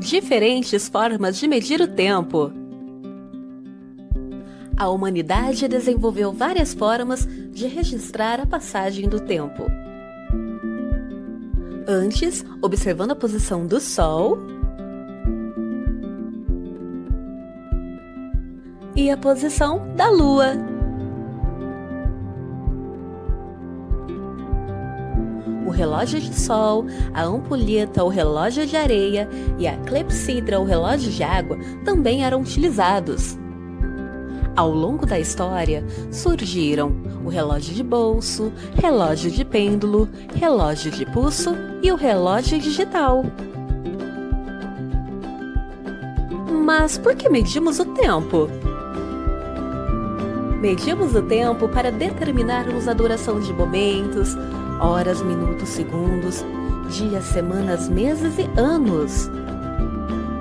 Diferentes formas de medir o tempo. A humanidade desenvolveu várias formas de registrar a passagem do tempo. Antes, observando a posição do Sol e a posição da Lua. O relógio de sol, a ampulheta ou relógio de areia e a clepsidra ou relógio de água também eram utilizados. Ao longo da história, surgiram o relógio de bolso, relógio de pêndulo, relógio de pulso e o relógio digital. Mas por que medimos o tempo? Medimos o tempo para determinarmos a duração de momentos, horas, minutos, segundos, dias, semanas, meses e anos.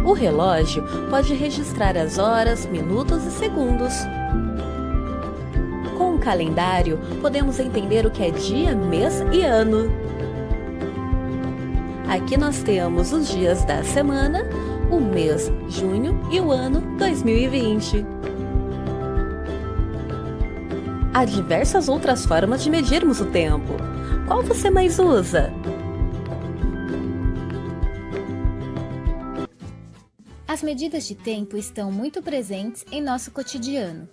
O relógio pode registrar as horas, minutos e segundos. Com o calendário, podemos entender o que é dia, mês e ano. Aqui nós temos os dias da semana, o mês junho e o ano 2020. Há diversas outras formas de medirmos o tempo. Qual você mais usa? As medidas de tempo estão muito presentes em nosso cotidiano.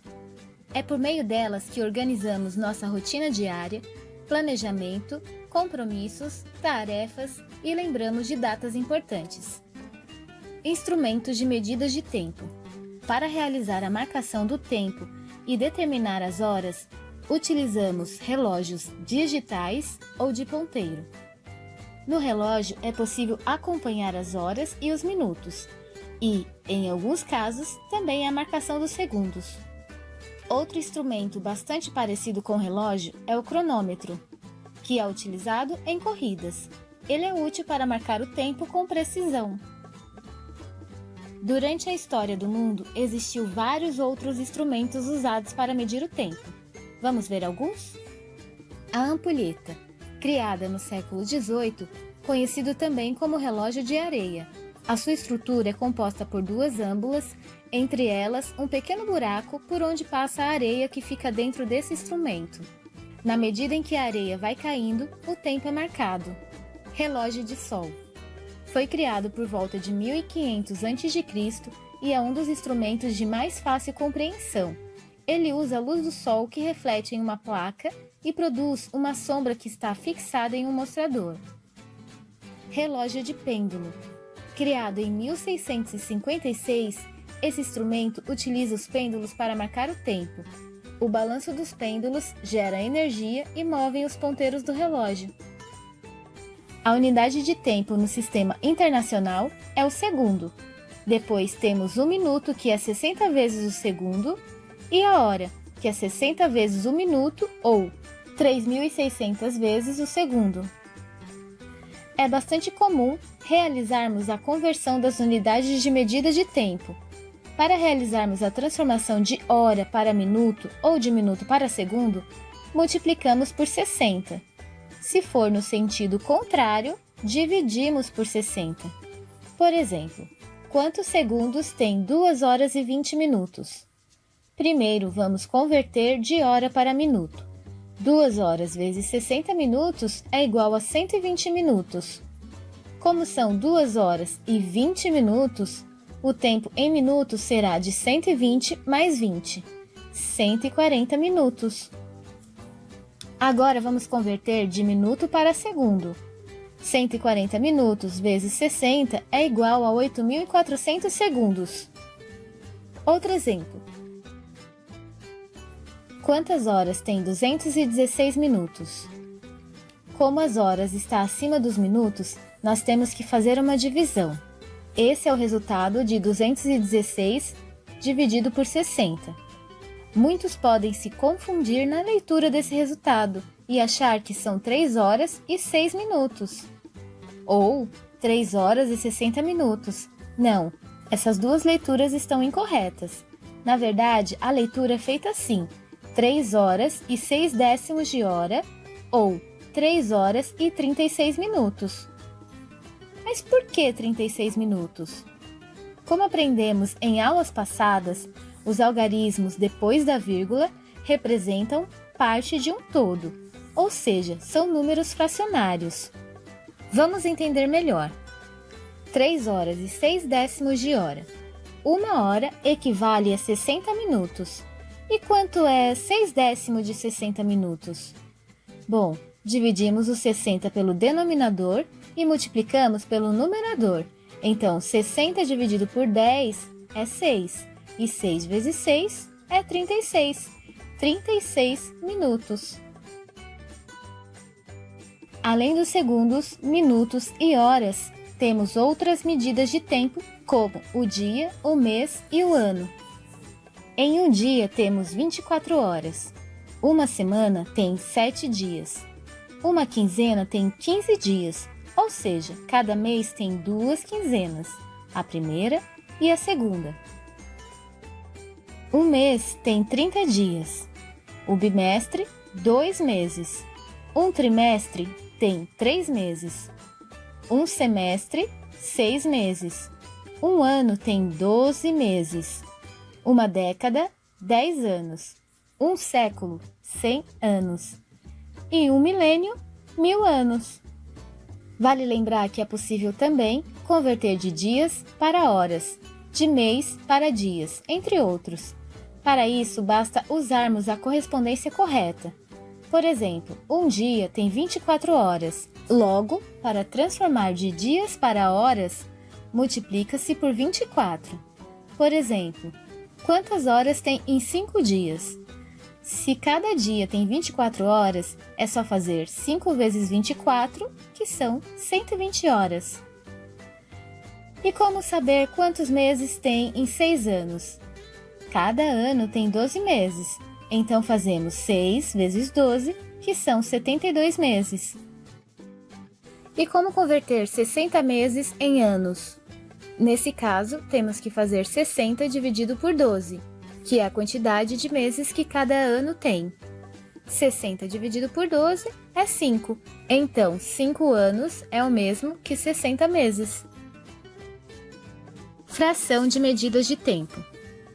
É por meio delas que organizamos nossa rotina diária, planejamento, compromissos, tarefas e lembramos de datas importantes. Instrumentos de medidas de tempo. Para realizar a marcação do tempo e determinar as horas, utilizamos relógios digitais ou de ponteiro. No relógio é possível acompanhar as horas e os minutos e, em alguns casos, também a marcação dos segundos. Outro instrumento bastante parecido com o relógio é o cronômetro, que é utilizado em corridas. Ele é útil para marcar o tempo com precisão. Durante a história do mundo, existiu vários outros instrumentos usados para medir o tempo. Vamos ver alguns? A ampulheta, criada no século XVIII, conhecido também como relógio de areia. A sua estrutura é composta por duas âmbulas, entre elas um pequeno buraco por onde passa a areia que fica dentro desse instrumento. Na medida em que a areia vai caindo, o tempo é marcado. Relógio de sol. Foi criado por volta de 1500 a.C. e é um dos instrumentos de mais fácil compreensão. Ele usa a luz do sol que reflete em uma placa e produz uma sombra que está fixada em um mostrador. Relógio de pêndulo. Criado em 1656, esse instrumento utiliza os pêndulos para marcar o tempo. O balanço dos pêndulos gera energia e move os ponteiros do relógio. A unidade de tempo no sistema internacional é o segundo. Depois temos o minuto, que é 60 vezes o segundo, e a hora, que é 60 vezes o minuto ou 3.600 vezes o segundo. É bastante comum realizarmos a conversão das unidades de medida de tempo. Para realizarmos a transformação de hora para minuto ou de minuto para segundo, multiplicamos por 60. Se for no sentido contrário, dividimos por 60. Por exemplo, quantos segundos tem 2 horas e 20 minutos? Primeiro, vamos converter de hora para minuto. 2 horas vezes 60 minutos é igual a 120 minutos. Como são 2 horas e 20 minutos, o tempo em minutos será de 120 mais 20, 140 minutos. Agora vamos converter de minuto para segundo. 140 minutos vezes 60 é igual a 8.400 segundos. Outro exemplo. Quantas horas tem 216 minutos? Como as horas estão acima dos minutos, nós temos que fazer uma divisão. Esse é o resultado de 216 dividido por 60. Muitos podem se confundir na leitura desse resultado e achar que são 3 horas e 6 minutos. Ou 3 horas e 60 minutos. Não, essas duas leituras estão incorretas. Na verdade, a leitura é feita assim: 3 horas e 6 décimos de hora ou 3 horas e 36 minutos. Mas por que 36 minutos? Como aprendemos em aulas passadas, os algarismos depois da vírgula representam parte de um todo, ou seja, são números fracionários. Vamos entender melhor. 3 horas e 6 décimos de hora. 1 hora equivale a 60 minutos. E quanto é 6 décimos de 60 minutos? Bom, dividimos o 60 pelo denominador e multiplicamos pelo numerador. Então, 60 dividido por 10 é 6. E 6 vezes 6 é 36. 36 minutos. Além dos segundos, minutos e horas, temos outras medidas de tempo, como o dia, o mês e o ano. Em um dia temos 24 horas. Uma semana tem 7 dias. Uma quinzena tem 15 dias, ou seja, cada mês tem 2 quinzenas, a primeira e a segunda. Um mês tem 30 dias. O bimestre, 2 meses. Um trimestre tem 3 meses. Um semestre, 6 meses. Um ano tem 12 meses. Uma década, 10 anos. Um século, 100 anos. E um milênio, 1000 anos. Vale lembrar que é possível também converter de dias para horas, de mês para dias, entre outros. Para isso, basta usarmos a correspondência correta. Por exemplo, um dia tem 24 horas. Logo, para transformar de dias para horas, multiplica-se por 24. Por exemplo, quantas horas tem em 5 dias? Se cada dia tem 24 horas, é só fazer 5 vezes 24, que são 120 horas. E como saber quantos meses tem em 6 anos? Cada ano tem 12 meses, então fazemos 6 vezes 12, que são 72 meses. E como converter 60 meses em anos? Nesse caso, temos que fazer 60 dividido por 12, que é a quantidade de meses que cada ano tem. 60 dividido por 12 é 5, então 5 anos é o mesmo que 60 meses. Fração de medidas de tempo.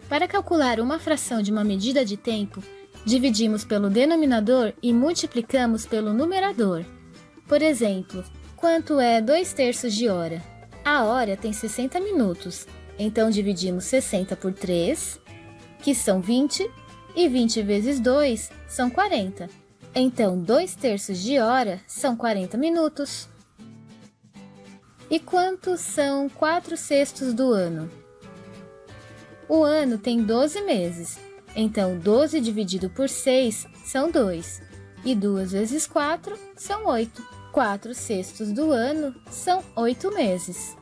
Para calcular uma fração de uma medida de tempo, dividimos pelo denominador e multiplicamos pelo numerador. Por exemplo, quanto é 2/3 de hora? A hora tem 60 minutos, então dividimos 60 por 3, que são 20, e 20 vezes 2 são 40. Então, 2/3 de hora são 40 minutos. E quantos são 4/6 do ano? O ano tem 12 meses, então 12 dividido por 6 são 2, e 2 vezes 4 são 8. 4/6 do ano são 8 meses.